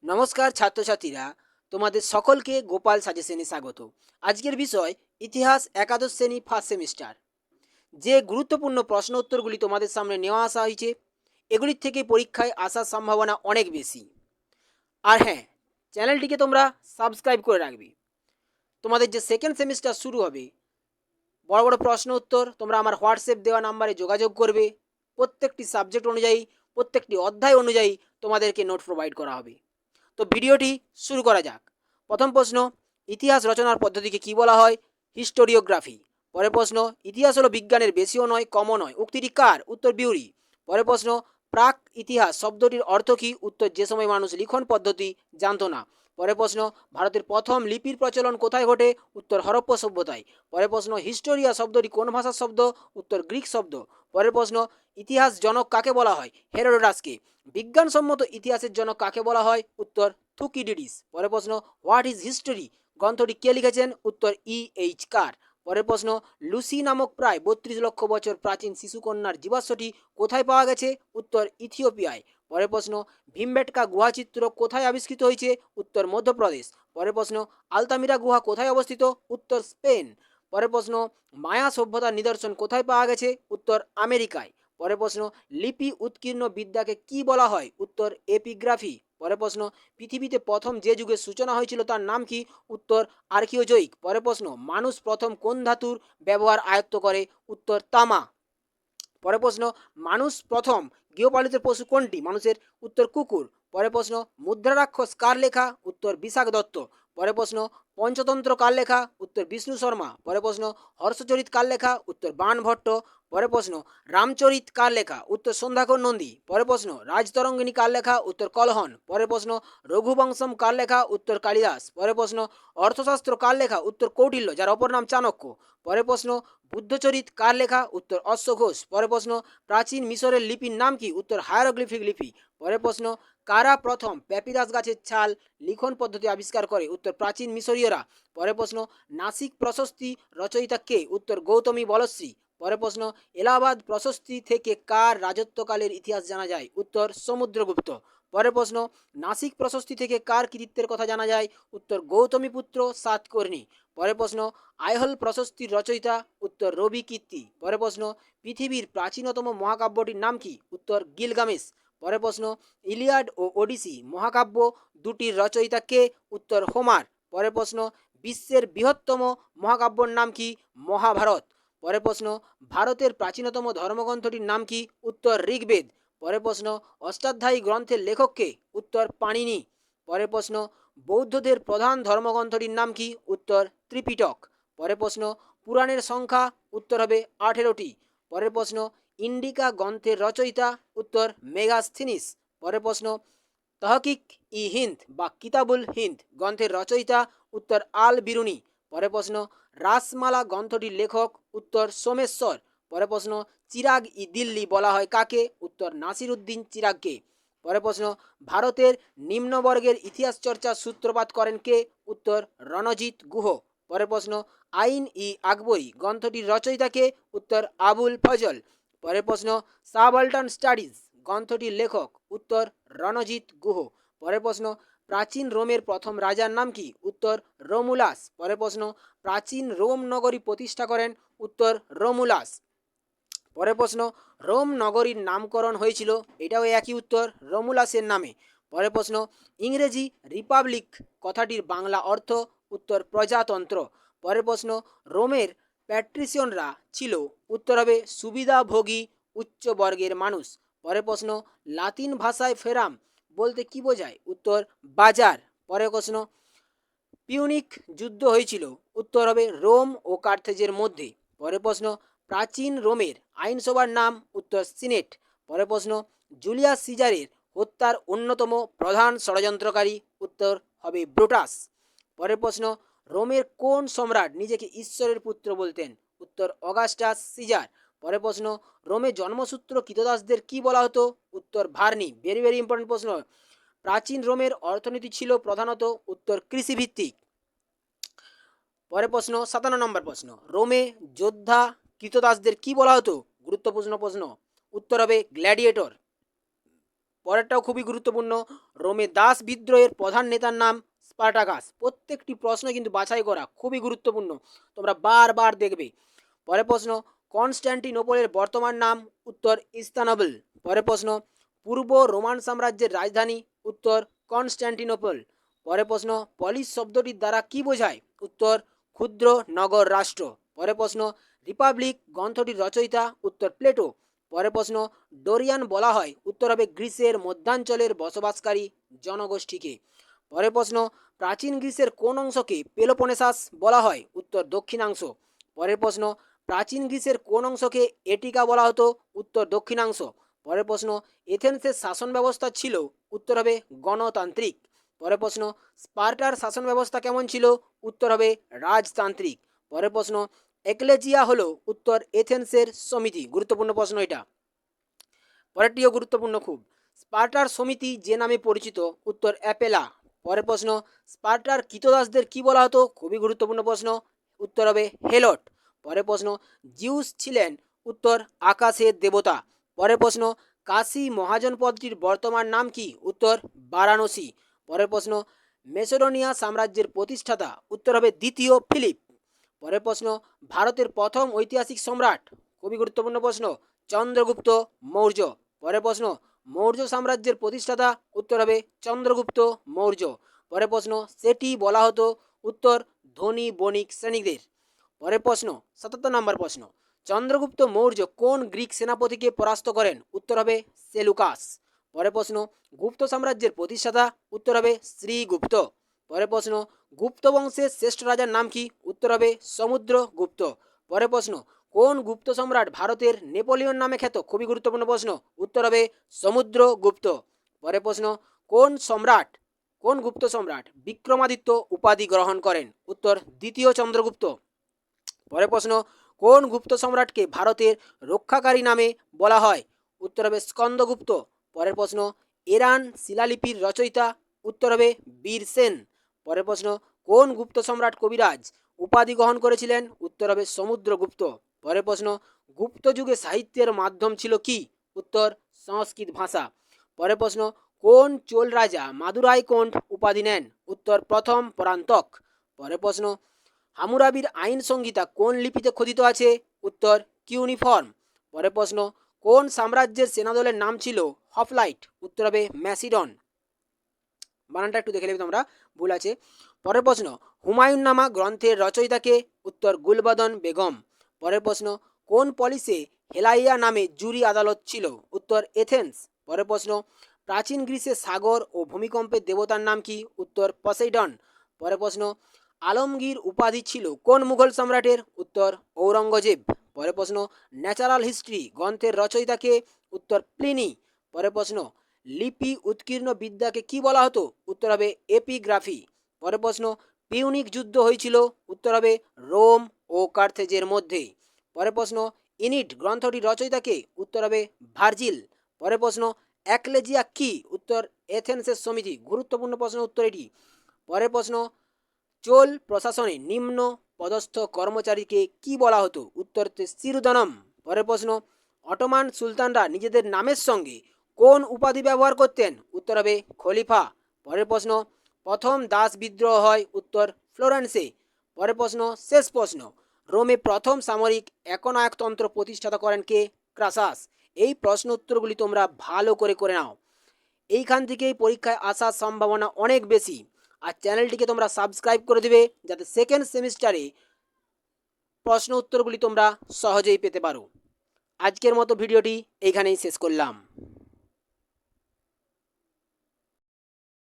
নমস্কার ছাত্রছাত্রীরা, তোমাদের সকলকে গোপাল সাজেশনে স্বাগত। আজকের বিষয় ইতিহাস একাদশ শ্রেণী ফার্স্ট সেমিস্টার। যে গুরুত্বপূর্ণ প্রশ্ন উত্তরগুলি তোমাদের সামনে নেওয়া আসা হয়েছে, এগুলির থেকে পরীক্ষায় আসার সম্ভাবনা অনেক বেশি। আর হ্যাঁ, চ্যানেলটিকে তোমরা সাবস্ক্রাইব করে রাখবে। তোমাদের যে সেকেন্ড সেমিস্টার শুরু হবে, বড় বড় প্রশ্ন উত্তর তোমরা আমার হোয়াটসঅ্যাপ দেওয়া নাম্বারে যোগাযোগ করবে। প্রত্যেকটি সাবজেক্ট অনুযায়ী, প্রত্যেকটি অধ্যায় অনুযায়ী তোমাদেরকে নোট প্রোভাইড করা হবে। তো ভিডিওটি শুরু করা যাক। প্রথম প্রশ্ন, ইতিহাস রচনার পদ্ধতিকে কি বলা হয়? হিস্টোরিওগ্রাফি। পরের প্রশ্ন, ইতিহাস হলো বিজ্ঞানের বেশিও নয় কমও নয়, উক্তিটি কার? উত্তর বিউরি। পরের প্রশ্ন, প্রাক ইতিহাস শব্দটির অর্থ কি? উত্তর যে সময় মানুষ লিখন পদ্ধতি জানতো না। পরের প্রশ্ন, ভারতের প্রথম লিপির প্রচলন কোথায় ঘটে? উত্তর হরপ্পা সভ্যতায়। পরের প্রশ্ন, হিস্টোরিয়া শব্দটি কোন ভাষার শব্দ? উত্তর গ্রিক শব্দ। পরের প্রশ্ন, ইতিহাস জনক কাকে বলা হয়? হেরোডোটাসকে। বিজ্ঞানসম্মত ইতিহাসের জনক কাকে বলা হয়? উত্তর থুকিডিডিস। পরের প্রশ্ন, হোয়াট ইজ হিস্টোরি গ্রন্থটি কে লিখেছেন? উত্তর এইচ কার। পরের প্রশ্ন, লুসি নামক প্রায় 32 লক্ষ বছর প্রাচীন শিশুকন্যার জীবাশ্মটি কোথায় পাওয়া গেছে? উত্তর ইথিওপিয়ায়। পরের প্রশ্ন, ভীমবেটকা গুহাচিত্র কোথায় আবিষ্কৃত হয়েছে? উত্তর মধ্যপ্রদেশ। পরের প্রশ্ন, আলতামিরা গুহা কোথায় অবস্থিত? উত্তর স্পেন। পরের প্রশ্ন, মায়া সভ্যতার নিদর্শন কোথায় পাওয়া গেছে? উত্তর আমেরিকায়। পরের প্রশ্ন, লিপি উৎকীর্ণ বিদ্যাকে কি বলা হয়? উত্তর এপিগ্রাফি। পরের প্রশ্ন, পৃথিবীতে প্রথম যে যুগের সূচনা হয়েছিল তার নাম কি? উত্তর আর্কিওজয়িক। পরের প্রশ্ন, মানুষ প্রথম কোন ধাতুর ব্যবহার আয়ত্ত করে? উত্তর তামা। পরের প্রশ্ন, মানুষ প্রথম গৃহপালিত পশু কোনটি? মানুষের। উত্তর কুকুর। পরের প্রশ্ন, মুদ্রা রাক্ষস কার লেখা? উত্তর বিশাখ দত্ত। পরের প্রশ্ন, পঞ্চতন্ত্র কার লেখা? উত্তর বিষ্ণু শর্মা। পরের প্রশ্ন, হর্ষচরিত কার লেখা? উত্তর বাণ ভট্ট। পরের প্রশ্ন, রামচরিত কার লেখা? উত্তর সন্ধ্যাকর নন্দী। পরের প্রশ্ন, রাজতরঙ্গিনী কার লেখা? উত্তর কলহন। পরের প্রশ্ন, রঘুবংশম কার লেখা? উত্তর কালিদাস। পরের প্রশ্ন, অর্থশাস্ত্র কার লেখা? উত্তর কৌটিল্য, যার অপর নাম চাণক্য। পরের প্রশ্ন, বুদ্ধচরিত কার লেখা? উত্তর অশ্ব ঘোষ। পরের প্রশ্ন, প্রাচীন মিশরের লিপির নাম কি? উত্তর হায়ারোগ্লিফিক লিপি। পরের প্রশ্ন, কারা প্রথম প্যাপিরাস গাছের ছাল লিখন পদ্ধতি আবিষ্কার করে? উত্তর প্রাচীন মিশরীয়রা। পরের প্রশ্ন, নাসিক প্রশস্তি রচয়িতা কে? উত্তর গৌতমী বলশ্রী। পরের প্রশ্ন, এলাহাবাদ প্রশস্তি থেকে কার রাজত্বকালের ইতিহাস জানা যায়? উত্তর সমুদ্রগুপ্ত। পরের প্রশ্ন, নাসিক প্রশস্তি থেকে কার কৃতিত্বের কথা জানা যায়? উত্তর গৌতমীপুত্র সাতকর্ণী। পরের প্রশ্ন, আইহল প্রশস্তির রচয়িতা? উত্তর রবি কীর্তি। পরের প্রশ্ন, পৃথিবীর প্রাচীনতম মহাকাব্যটির নাম কি? উত্তর গিলগামেশ। পরের প্রশ্ন, ইলিয়াড ও ওডিসি মহাকাব্য দুটির রচয়িতা কে? উত্তর হোমার। পরের প্রশ্ন, বিশ্বের বৃহত্তম মহাকাব্যর নাম কি? মহাভারত। পরের প্রশ্ন, ভারতের প্রাচীনতম ধর্মগ্রন্থটির নাম কি? উত্তর ঋগ্বেদ। পরের প্রশ্ন, অষ্টাধ্যায়ী গ্রন্থের লেখক কে? উত্তর পাণিনি। পরের প্রশ্ন, বৌদ্ধদের প্রধান ধর্মগ্রন্থটির নাম কি? উত্তর ত্রিপিটক। পরের প্রশ্ন, পুরাণের সংখ্যা? উত্তর হবে 18টি। পরের প্রশ্ন, ইন্ডিকা গ্রন্থের রচয়িতা? উত্তর মেগাস্থিনিস। পরের প্রশ্ন, তহকিক ই হিন্দ বা কিতাবুল হিন্দ গ্রন্থের রচয়িতা? উত্তর আল বিরুনি। পরের প্রশ্ন, রাসমালা গ্রন্থটির লেখক? উত্তর সোমেশ্বর। পরের প্রশ্ন, চিরাগ ই দিল্লি বলা হয় কাকে? উত্তর নাসির উদ্দিন চিরাগকে। পরের প্রশ্ন, ভারতের নিম্নবর্গের ইতিহাস চর্চার সূত্রপাত করেন কে? উত্তর রণজিৎ গুহ। পরের প্রশ্ন, আইন ই আকবরী গ্রন্থটির রচয়িতা কে? উত্তর আবুল ফজল। পরের প্রশ্ন, সাবাল্টান স্টাডিজ গ্রন্থটির লেখক? উত্তর রণজিৎ গুহ। পরের প্রশ্ন, প্রাচীন রোমের প্রথম রাজার নাম কি? উত্তর রোমুলাস। পরের প্রশ্ন, প্রাচীন রোম নগরী প্রতিষ্ঠা করেন? উত্তর রোমুলাস। পরের প্রশ্ন, রোম নগরীর নামকরণ হয়েছিল? এটাও একই উত্তর, রোমুলাসের নামে। পরের প্রশ্ন, ইংরেজি রিপাবলিক কথাটির বাংলা অর্থ? উত্তর প্রজাতন্ত্র। পরের প্রশ্ন, রোমের প্যাট্রিসিয়নরা ছিল? উত্তর হবে সুবিধাভোগী উচ্চ বর্গের মানুষ। পরের প্রশ্ন, লাতিন ভাষায় ফেরাম বলতে কি বোঝায়? উত্তর বাজার। পরের প্রশ্ন, পিউনিক যুদ্ধ হয়েছিল? উত্তর হবে রোম ও কার্থেজের মধ্যে। পরের প্রশ্ন, প্রাচীন রোমের আইনসভার নাম? উত্তর সিনেট। পরের প্রশ্ন, জুলিয়াস সিজারের হত্যার অন্যতম প্রধান ষড়যন্ত্রকারী? উত্তর হবে ব্রুটাস। পরের প্রশ্ন, রোমের কোন সম্রাট নিজেকে ঈশ্বরের পুত্র বলতেন? উত্তর অগাস্টাস সিজার। পরের প্রশ্ন, রোমে জন্মসূত্র কৃতদাসদের কি বলা হতো? উত্তর ভার্নি। ভেরি ভেরি ইম্পর্টেন্ট প্রশ্ন। প্রাচীন রোমের অর্থনীতি ছিল প্রধানত? উত্তর কৃষিভিত্তিক। পরের প্রশ্ন, 57 নম্বর প্রশ্ন, রোমে যোদ্ধা কৃতদাসদের কি বলা হতো? গুরুত্বপূর্ণ প্রশ্ন। উত্তর হবে গ্ল্যাডিয়েটর। পরেরটাও খুবই গুরুত্বপূর্ণ, রোমে দাস বিদ্রোহের প্রধান নেতার নাম স্পার্টাকাস। প্রত্যেকটি প্রশ্ন কিন্তু বাছাই করা, খুবই গুরুত্বপূর্ণ, তোমরা বারবার দেখবে। পরের প্রশ্ন, কনস্ট্যান্টিনোপলের বর্তমান নাম, উত্তর ইস্তানবুল। পরের প্রশ্ন, পূর্ব রোমান সাম্রাজ্যের রাজধানী, উত্তর কনস্ট্যান্টিনোপল। পরের প্রশ্ন, পলিস শব্দটির দ্বারা কি বোঝায়, উত্তর ক্ষুদ্র নগর রাষ্ট্র। পরের প্রশ্ন, রিপাবলিক গ্রন্থটির রচয়িতা, উত্তর প্লেটো। পরের প্রশ্ন, ডোরিয়ান বলা হয়, উত্তর হবে গ্রিসের মধ্যাঞ্চলের বসবাসকারী জনগোষ্ঠীকে। পরের প্রশ্ন, প্রাচীন গ্রিসের কোন অংশকে পেলোপনেসাস বলা হয়, উত্তর দক্ষিণাংশ। পরের প্রশ্ন, প্রাচীন গ্রিসের কোন অংশকে এটিকা বলা হতো, উত্তর দক্ষিণাংশ। পরের প্রশ্ন, এথেন্সের শাসন ব্যবস্থা ছিল, উত্তর হবে গণতান্ত্রিক। পরের প্রশ্ন, স্পার্টার শাসন ব্যবস্থা কেমন ছিল, উত্তর হবে রাজতান্ত্রিক। পরের প্রশ্ন, এক্লেজিয়া হলো, উত্তর এথেন্সের সমিতি। গুরুত্বপূর্ণ প্রশ্ন এটা। পরেরটিও গুরুত্বপূর্ণ খুব, স্পার্টার সমিতি যে নামে পরিচিত, উত্তর অ্যাপেলা। পরের প্রশ্ন, স্পার্টার কৃতদাসদের কি বলা হতো, খুবই গুরুত্বপূর্ণ প্রশ্ন, উত্তর হবে হেলট। পরের প্রশ্ন, জিউস ছিলেন, উত্তর আকাশের দেবতা। পরের প্রশ্ন, কাশী মহাজন পদটির বর্তমান নাম কি, উত্তর বারাণসী। পরের প্রশ্ন, মেসোডোনিয়া সাম্রাজ্যের প্রতিষ্ঠাতা, উত্তর হবে দ্বিতীয় ফিলিপ। পরের প্রশ্ন, ভারতের প্রথম ঐতিহাসিক সম্রাট, খুবই গুরুত্বপূর্ণ প্রশ্ন, চন্দ্রগুপ্ত মৌর্য। পরের প্রশ্ন, মৌর্য সাম্রাজ্যের প্রতিষ্ঠাতা, উত্তর হবে চন্দ্রগুপ্ত মৌর্য। পরের প্রশ্ন, সেটি বলা হতো, উত্তর ধনী বণিক শ্রেণীদের। পরের প্রশ্ন, ৭৭ নম্বর প্রশ্ন, চন্দ্রগুপ্ত মৌর্য কোন গ্রিক সেনাপতিকে পরাস্ত করেন, উত্তর হবে সেলুকাস। পরের প্রশ্ন, গুপ্ত সাম্রাজ্যের প্রতিষ্ঠাতা, উত্তর হবে শ্রীগুপ্ত। পরের প্রশ্ন, গুপ্ত বংশের শ্রেষ্ঠ রাজার নাম কি, উত্তর হবে সমুদ্রগুপ্ত। পরের প্রশ্ন, কোন গুপ্ত সম্রাট ভারতের নেপোলিয়ন নামে খ্যাত, খুবই গুরুত্বপূর্ণ প্রশ্ন, উত্তর হবে সমুদ্রগুপ্ত। পরের প্রশ্ন, কোন গুপ্ত সম্রাট বিক্রমাদিত্য উপাধি গ্রহণ করেন, উত্তর দ্বিতীয় চন্দ্রগুপ্ত। পরের প্রশ্ন, কোন গুপ্ত সম্রাটকে ভারতের রক্ষাকারী নামে বলা হয়, উত্তর হবে স্কন্দগুপ্ত। পরের প্রশ্ন, ইরান শিলালিপির রচয়িতা, উত্তর হবে বীরসেন। পরের প্রশ্ন, কোন গুপ্ত সম্রাট কবিরাজ উপাধি গ্রহণ করেছিলেন, উত্তর হবে সমুদ্রগুপ্ত। পরের প্রশ্ন, গুপ্ত যুগে সাহিত্যের মাধ্যম ছিল কি, উত্তর সংস্কৃত ভাষা। পরের প্রশ্ন, কোন চোল রাজা মাদুরাইকোন্ড উপাধি নেন, উত্তর প্রথম পরান্তক। পরের প্রশ্ন, হামুরাবির আইন সংহিতা কোন লিপিতে খোদিত আছে, উত্তর কিউনিফর্ম। পরের প্রশ্ন, কোন সাম্রাজ্যের সেনাদলের নাম ছিল হফলাইট, উত্তর হবে ম্যাসিডন। বানানটা একটু দেখে নেবে তোমরা, ভুল আছে। পরের প্রশ্ন, হুমায়ুন নামা গ্রন্থের রচয়িতাকে, উত্তর গুলবদন বেগম। পরের প্রশ্ন, কোন পলিসে হেলাইয়া নামে জুরি আদালত ছিল, উত্তর এথেন্স। পরের প্রশ্ন, প্রাচীন গ্রিসের সাগর ও ভূমিকম্পের দেবতার নাম কি, উত্তর পসেইডন। পরের প্রশ্ন, আলমগীর উপাধি ছিল কোন মুঘল সম্রাটের, উত্তর ঔরঙ্গজেব। পরের প্রশ্ন, ন্যাচারাল হিস্ট্রি গ্রন্থের রচয়িতাকে, উত্তর প্লিনি। পরের প্রশ্ন, লিপি উৎকীর্ণ বিদ্যাকে কি বলা হতো, উত্তর হবে এপিগ্রাফি। পরের প্রশ্ন, পিউনিক যুদ্ধ হয়েছিল, উত্তর হবে রোম ও কার্থেজের মধ্যে। পরের প্রশ্ন, ইনিট গ্রন্থটির রচয়িতাকে, উত্তর হবে ভার্জিল। পরের প্রশ্ন, অ্যাকলেজিয়া কি, উত্তর এথেন্সের সমিতি। গুরুত্বপূর্ণ প্রশ্ন উত্তর এটি। পরের প্রশ্ন, চোল প্রশাসনে নিম্ন পদস্থ কর্মচারীকে কি বলা হতো, উত্তর সিরুদনম। পরের প্রশ্ন, অটোমান সুলতানরা নিজেদের নামের সঙ্গে কোন উপাধি ব্যবহার করতেন, উত্তর হবে খলিফা। পরের প্রশ্ন, প্রথম দাস বিদ্রোহ হয়, উত্তর ফ্লোরেন্সে। পরের প্রশ্ন, শেষ প্রশ্ন, রোমে প্রথম সামরিক একনায়কতন্ত্র প্রতিষ্ঠাতা করেন কে, ক্রাসাস। এই প্রশ্ন উত্তরগুলি তোমরা ভালো করে নাও, এইখান থেকেই পরীক্ষায় আসার সম্ভাবনা অনেক বেশি। আর চ্যানেলটিকে তোমরা সাবস্ক্রাইব করে দেবে, যাতে সেকেন্ড সেমিস্টারে প্রশ্ন উত্তরগুলি তোমরা সহজেই পেতে পারো। আজকের মতো ভিডিওটি এইখানেই শেষ করলাম।